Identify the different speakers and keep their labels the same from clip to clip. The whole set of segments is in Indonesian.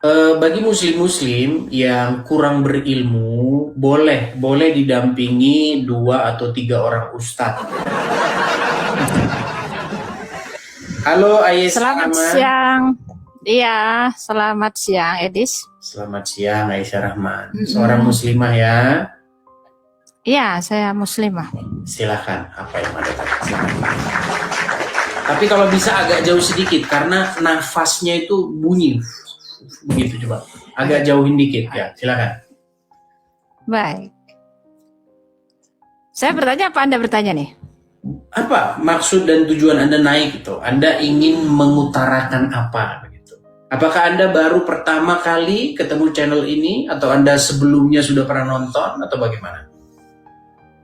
Speaker 1: Bagi muslim-muslim yang kurang berilmu, boleh didampingi 2 atau 3 orang ustadz. Halo Aisyah
Speaker 2: Selamat
Speaker 1: Rahman.
Speaker 2: siang. Iya, selamat siang, Edis.
Speaker 1: Selamat siang Aisyah Rahman. Seorang muslimah ya.
Speaker 2: Iya, saya muslimah.
Speaker 1: Silahkan, apa yang ada tadi? Tapi kalau bisa agak jauh sedikit, karena nafasnya itu bunyi. Begitu coba. Agak jauhin dikit ya, silakan.
Speaker 2: Baik. Saya bertanya apa Anda bertanya nih?
Speaker 1: Apa maksud dan tujuan Anda naik itu? Anda ingin mengutarakan apa begitu? Apakah Anda baru pertama kali ketemu channel ini atau Anda sebelumnya sudah pernah nonton atau bagaimana?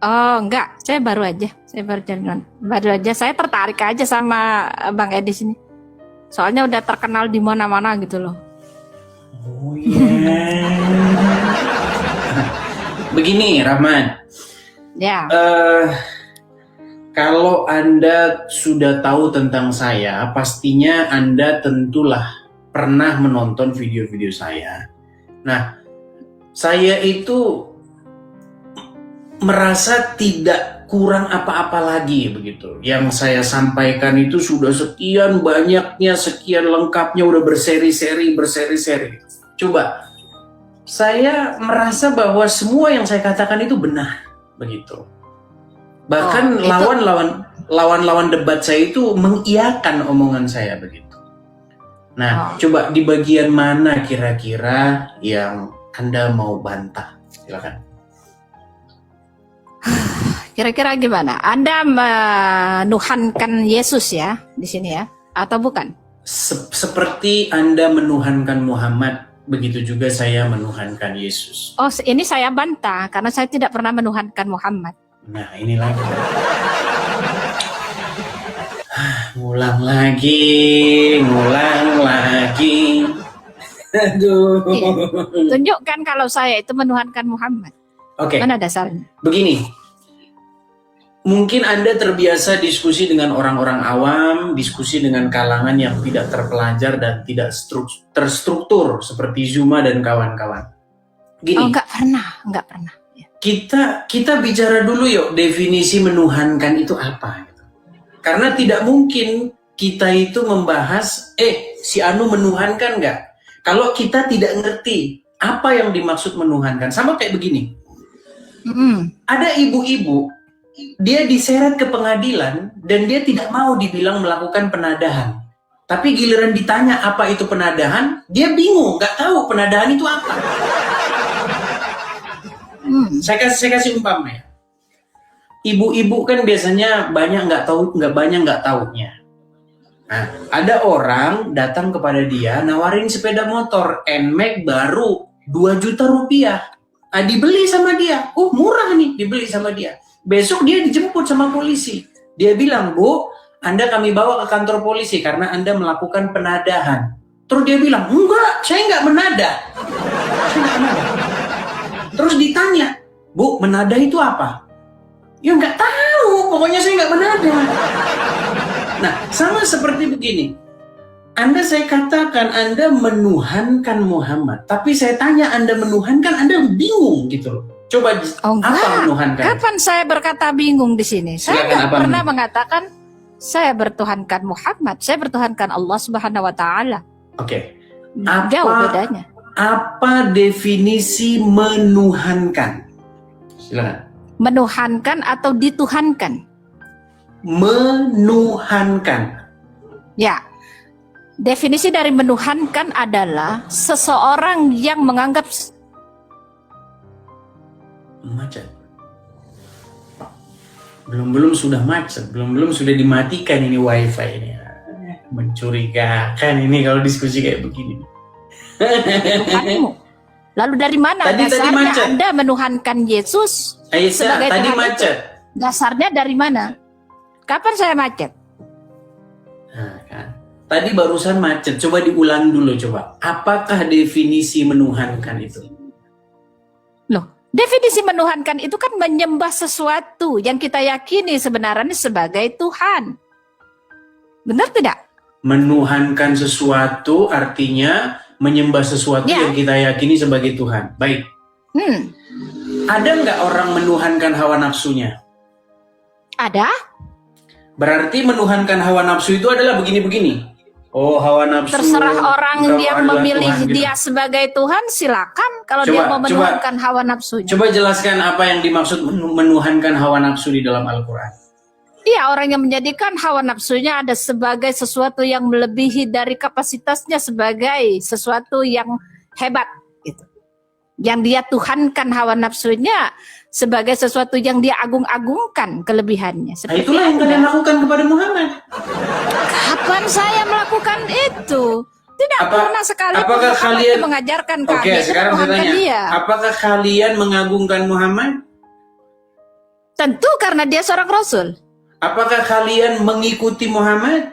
Speaker 2: Oh, enggak. Saya baru aja. Baru aja. Saya tertarik aja sama Bang Edis ini. Soalnya udah terkenal di mana-mana gitu loh.
Speaker 1: Oh iya. Begini, Rahman.
Speaker 2: Ya.
Speaker 1: Kalau Anda sudah tahu tentang saya, pastinya Anda tentulah pernah menonton video-video saya. Nah, saya itu merasa tidak kurang apa-apa lagi begitu. Yang saya sampaikan itu sudah sekian banyaknya, sekian lengkapnya, udah berseri-seri. Coba, saya merasa bahwa semua yang saya katakan itu benar begitu. Bahkan lawan-lawan debat saya itu mengiyakan omongan saya begitu. Nah, coba di bagian mana kira-kira yang Anda mau bantah? Silakan.
Speaker 2: Kira-kira gimana? Anda menuhankan Yesus ya di sini ya, atau bukan?
Speaker 1: Seperti Anda menuhankan Muhammad, begitu juga saya menuhankan Yesus.
Speaker 2: Oh, ini saya bantah karena saya tidak pernah menuhankan Muhammad.
Speaker 1: Nah, ini lagi. Ngulang lagi. Aduh.
Speaker 2: Tunjukkan kalau saya itu menuhankan Muhammad.
Speaker 1: Oke.
Speaker 2: Mana dasarnya?
Speaker 1: Begini. Mungkin Anda terbiasa diskusi dengan orang-orang awam, diskusi dengan kalangan yang tidak terpelajar dan tidak terstruktur seperti Zuma dan kawan-kawan. Gini.
Speaker 2: Oh, enggak pernah.
Speaker 1: Kita bicara dulu yuk, definisi menuhankan itu apa gitu. Karena tidak mungkin kita itu membahas si Anu menuhankan nggak kalau kita tidak ngerti apa yang dimaksud menuhankan. Sama kayak begini. Ada ibu-ibu, dia diseret ke pengadilan dan dia tidak mau dibilang melakukan penadahan. Tapi giliran ditanya apa itu penadahan, dia bingung, nggak tahu penadahan itu apa. Saya kasih umpama ya. Ibu-ibu kan biasanya nggak banyak nggak taunya. Nah, ada orang datang kepada dia nawarin sepeda motor NMAX baru 2 juta rupiah. Nah, dibeli sama dia. Oh, murah nih, dibeli sama dia. Besok dia dijemput sama polisi. Dia bilang, "Bu, Anda kami bawa ke kantor polisi karena Anda melakukan penadahan." Terus dia bilang, "Enggak, saya nggak menadah." Terus ditanya, "Bu, menadah itu apa?" Ya nggak tahu, pokoknya saya nggak menadah. Nah, sama seperti begini. Saya katakan Anda menuhankan Muhammad, tapi saya tanya Anda menuhankan, Anda bingung gitu loh. Coba apa menuhankan?
Speaker 2: Kapan saya berkata bingung di sini? Saya nggak pernah mengatakan saya bertuhankan Muhammad, saya bertuhankan Allah Subhanahu Wa Taala.
Speaker 1: Oke.
Speaker 2: Jauh bedanya.
Speaker 1: Apa definisi menuhankan? Silakan.
Speaker 2: Menuhankan atau dituhankan?
Speaker 1: Menuhankan.
Speaker 2: Ya. Definisi dari menuhankan adalah seseorang yang menganggap
Speaker 1: macet. Belum sudah macet, belum sudah dimatikan ini wifi ini. Mencurigakan ini kalau diskusi kayak begini.
Speaker 2: Lalu dari mana dasarnya Anda menuhankan Yesus sebagai
Speaker 1: tadi
Speaker 2: Tuhan
Speaker 1: macet.
Speaker 2: itu? Dasarnya dari mana? Kapan saya macet?
Speaker 1: Nah, kan. Tadi barusan macet. Coba diulang dulu coba. Apakah definisi menuhankan itu?
Speaker 2: Loh, definisi menuhankan itu kan menyembah sesuatu yang kita yakini sebenarnya sebagai Tuhan. Benar tidak?
Speaker 1: Menuhankan sesuatu artinya menyembah sesuatu
Speaker 2: Ya.
Speaker 1: yang kita yakini sebagai Tuhan. Baik. Ada nggak orang menuhankan hawa nafsunya?
Speaker 2: Ada.
Speaker 1: Berarti menuhankan hawa nafsu itu adalah begini-begini. Oh, hawa nafsu.
Speaker 2: Terserah orang
Speaker 1: engkau
Speaker 2: yang
Speaker 1: adalah
Speaker 2: memilih
Speaker 1: Tuhan, gitu.
Speaker 2: dia sebagai Tuhan, silakan. Kalau
Speaker 1: Coba,
Speaker 2: dia mau
Speaker 1: coba.
Speaker 2: menuhankan hawa nafsunya.
Speaker 1: Coba jelaskan apa yang dimaksud menuhankan hawa nafsu di dalam Al-Quran.
Speaker 2: Iya, orang yang menjadikan hawa nafsunya ada sebagai sesuatu yang melebihi dari kapasitasnya sebagai sesuatu yang hebat. Gitu. Yang dia tuhankan hawa nafsunya sebagai sesuatu yang dia agung-agungkan kelebihannya.
Speaker 1: Nah, itulah yang kalian lakukan kepada Muhammad.
Speaker 2: Kapan saya melakukan itu? Tidak pernah sekali.
Speaker 1: Apakah
Speaker 2: Muhammad
Speaker 1: kalian
Speaker 2: mengajarkan
Speaker 1: Oke,
Speaker 2: kami
Speaker 1: sekarang saya
Speaker 2: menuhankan
Speaker 1: tanya.
Speaker 2: dia?
Speaker 1: Apakah kalian mengagungkan Muhammad?
Speaker 2: Tentu karena dia seorang rasul.
Speaker 1: Apakah kalian mengikuti Muhammad?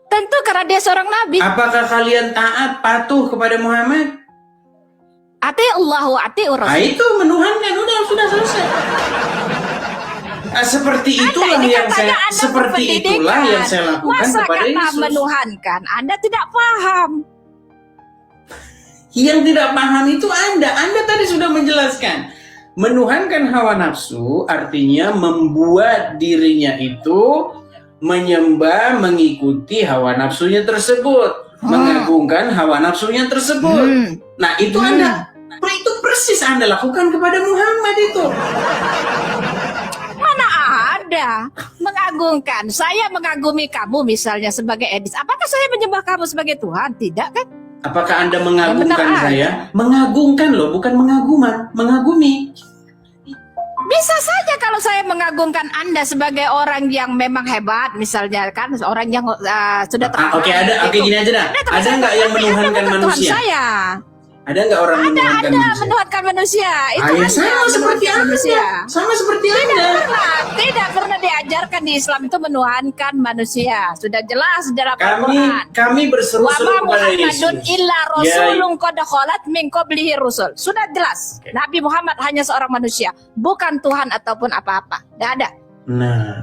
Speaker 2: Tentu karena dia seorang nabi.
Speaker 1: Apakah kalian taat, patuh kepada Muhammad?
Speaker 2: Ati Allah wa ati
Speaker 1: Nah,
Speaker 2: Rasul.
Speaker 1: itu menuhankan, sudah selesai. Seperti itulah
Speaker 2: Ini
Speaker 1: yang
Speaker 2: katanya
Speaker 1: saya
Speaker 2: Anda
Speaker 1: seperti
Speaker 2: berpendidikan.
Speaker 1: itulah yang saya lakukan
Speaker 2: Masa
Speaker 1: kepada
Speaker 2: kata
Speaker 1: Yesus.
Speaker 2: menuhankan? Anda tidak paham.
Speaker 1: Yang tidak paham itu Anda tadi sudah menjelaskan. Menuhankan hawa nafsu artinya membuat dirinya itu menyembah, mengikuti hawa nafsunya tersebut, mengagungkan hawa nafsunya tersebut. Nah, itu itu persis Anda lakukan kepada Muhammad itu.
Speaker 2: Mana ada mengagungkan? Saya mengagumi kamu misalnya sebagai Edis. Apakah saya menyembah kamu sebagai Tuhan? Tidak kan?
Speaker 1: Apakah Anda mengagungkan
Speaker 2: benar
Speaker 1: saya? Mengagungkan loh, bukan mengagumi.
Speaker 2: Bisa saja kalau saya mengagungkan Anda sebagai orang yang memang hebat, misalnya kan orang yang sudah terkenal.
Speaker 1: Oke, gini aja dah. Ada nggak yang menuhankan manusia?
Speaker 2: Saya.
Speaker 1: Ada nggak orang menuhankan manusia?
Speaker 2: Menuhankan manusia. Itu
Speaker 1: Ya,
Speaker 2: Anda
Speaker 1: sama seperti
Speaker 2: menuhankan
Speaker 1: Anda. Sama seperti Anda.
Speaker 2: Tidak pernah diajarkan di Islam itu menuhankan manusia. Sudah jelas dalam Al-Quran.
Speaker 1: Kami berseru-seru
Speaker 2: Wa ma
Speaker 1: kepada
Speaker 2: Muhammadun
Speaker 1: Yesus.
Speaker 2: illa rasulun qad khalat min qablihi rusul. Sudah jelas. Nabi Muhammad hanya seorang manusia, bukan Tuhan ataupun apa-apa. Tidak ada.
Speaker 1: Nah,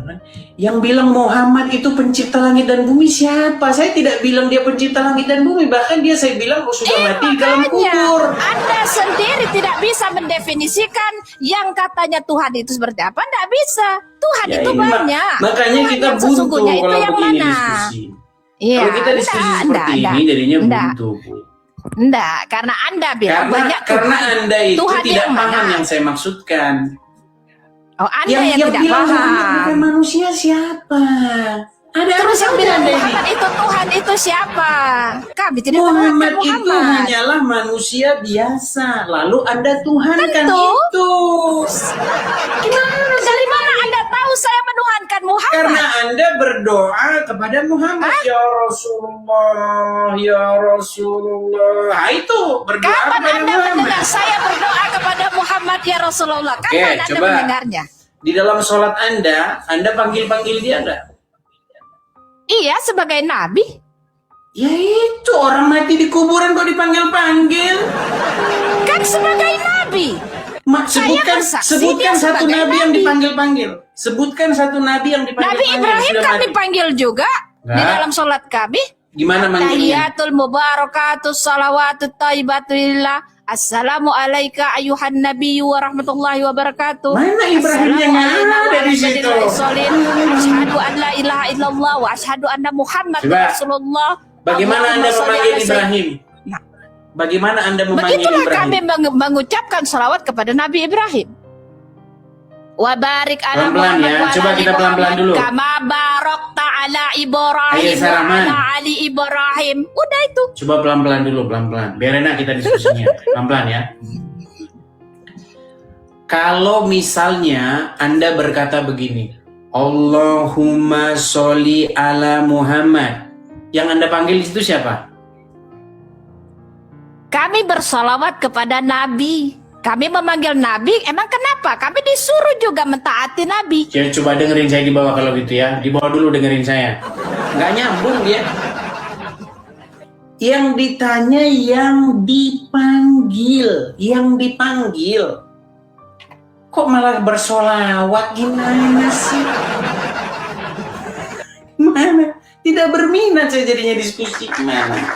Speaker 1: yang bilang Muhammad itu pencipta langit dan bumi siapa? Saya tidak bilang dia pencipta langit dan bumi. Bahkan saya bilang sudah mati di dalam kubur.
Speaker 2: Anda sendiri tidak bisa mendefinisikan yang katanya Tuhan itu seperti apa. Tidak bisa. Tuhan
Speaker 1: Ya,
Speaker 2: itu
Speaker 1: ini
Speaker 2: banyak.
Speaker 1: Makanya
Speaker 2: Tuhan
Speaker 1: kita
Speaker 2: yang
Speaker 1: buntu
Speaker 2: sesungguhnya itu
Speaker 1: kalau
Speaker 2: yang
Speaker 1: begini
Speaker 2: mana?
Speaker 1: diskusi.
Speaker 2: Iya,
Speaker 1: Kalau kita diskusi seperti ini jadinya buntu, Bu.
Speaker 2: Enggak, karena Anda bilang banyak
Speaker 1: karena Anda itu
Speaker 2: Tuhan
Speaker 1: tidak
Speaker 2: yang
Speaker 1: paham
Speaker 2: mana?
Speaker 1: yang saya maksudkan.
Speaker 2: Oh, Anda yang tidak
Speaker 1: bilang
Speaker 2: paham.
Speaker 1: Muhammad bukan manusia siapa? Ada
Speaker 2: Terus yang bilang
Speaker 1: Anda ini?
Speaker 2: Muhammad itu Tuhan itu siapa? Kami tidak
Speaker 1: Muhammad
Speaker 2: menuhankan
Speaker 1: itu
Speaker 2: Muhammad.
Speaker 1: hanyalah manusia biasa. Lalu Anda tuhankan
Speaker 2: Tentu.
Speaker 1: itu.
Speaker 2: Dari mana Anda tahu saya menuhankan Muhammad?
Speaker 1: Karena Anda berdoa kepada Muhammad. Ya Rasulullah, ya Rasulullah. Nah, itu berdoa
Speaker 2: Kapan
Speaker 1: kepada
Speaker 2: Anda
Speaker 1: Muhammad.
Speaker 2: mendengar saya berdoa kepada Muhammad ya Rasulullah? Kapan Anda
Speaker 1: coba.
Speaker 2: mendengarnya?
Speaker 1: Di dalam sholat Anda panggil-panggil dia enggak?
Speaker 2: Iya, sebagai nabi.
Speaker 1: Ya itu, orang mati di kuburan kok dipanggil-panggil.
Speaker 2: Kan sebagai nabi.
Speaker 1: Sebutkan satu
Speaker 2: sebagai
Speaker 1: nabi yang
Speaker 2: nabi.
Speaker 1: dipanggil-panggil. Sebutkan satu nabi yang dipanggil.
Speaker 2: Nabi Ibrahim kami panggil juga di
Speaker 1: Enggak.
Speaker 2: dalam sholat kami.
Speaker 1: Gimana manggilnya?
Speaker 2: Tahiyatul mubarakatuh salawatut thayyibatuillah. Assalamu alayka ayuhan nabiyyu wa rahmatullahi wa barakatuh.
Speaker 1: Mana Ibrahimnya nggak ada di situ?
Speaker 2: Asyhadu an la ilaha illallah wa asyhadu anna Muhammad
Speaker 1: Coba.
Speaker 2: Rasulullah.
Speaker 1: Bagaimana Anda
Speaker 2: Allahumma sholli
Speaker 1: memanggil
Speaker 2: ala
Speaker 1: Ibrahim? Bagaimana Anda memanggil
Speaker 2: Begitulah
Speaker 1: Ibrahim?
Speaker 2: kami mengucapkan salawat kepada Nabi Ibrahim. Wa barik ala
Speaker 1: Pelan-pelan
Speaker 2: Muhammad
Speaker 1: ya.
Speaker 2: wa ala
Speaker 1: Coba
Speaker 2: ali
Speaker 1: kita pelan-pelan
Speaker 2: Muhammad
Speaker 1: dulu.
Speaker 2: kama barakta ala Ibrahim
Speaker 1: Ayo,
Speaker 2: wa
Speaker 1: Sarahman.
Speaker 2: ala ali Ibrahim. Udah itu.
Speaker 1: Coba pelan-pelan dulu, pelan-pelan. Biar enak kita diskusinya. Pelan-pelan ya. Kalau misalnya Anda berkata begini, Allahumma sholli ala Muhammad. Yang Anda panggil itu siapa?
Speaker 2: Kami bersalawat kepada Nabi. Kami memanggil Nabi. Emang kenapa? Kami disuruh juga mentaati Nabi.
Speaker 1: Ya, coba dengerin saya di bawah kalau gitu ya. Di bawah dulu dengerin saya. Nggak nyambung dia. Yang ditanya yang dipanggil. Yang dipanggil. Kok malah bersolawat gimana sih? Mana? Tidak berminat saya jadinya diskusi. Mana?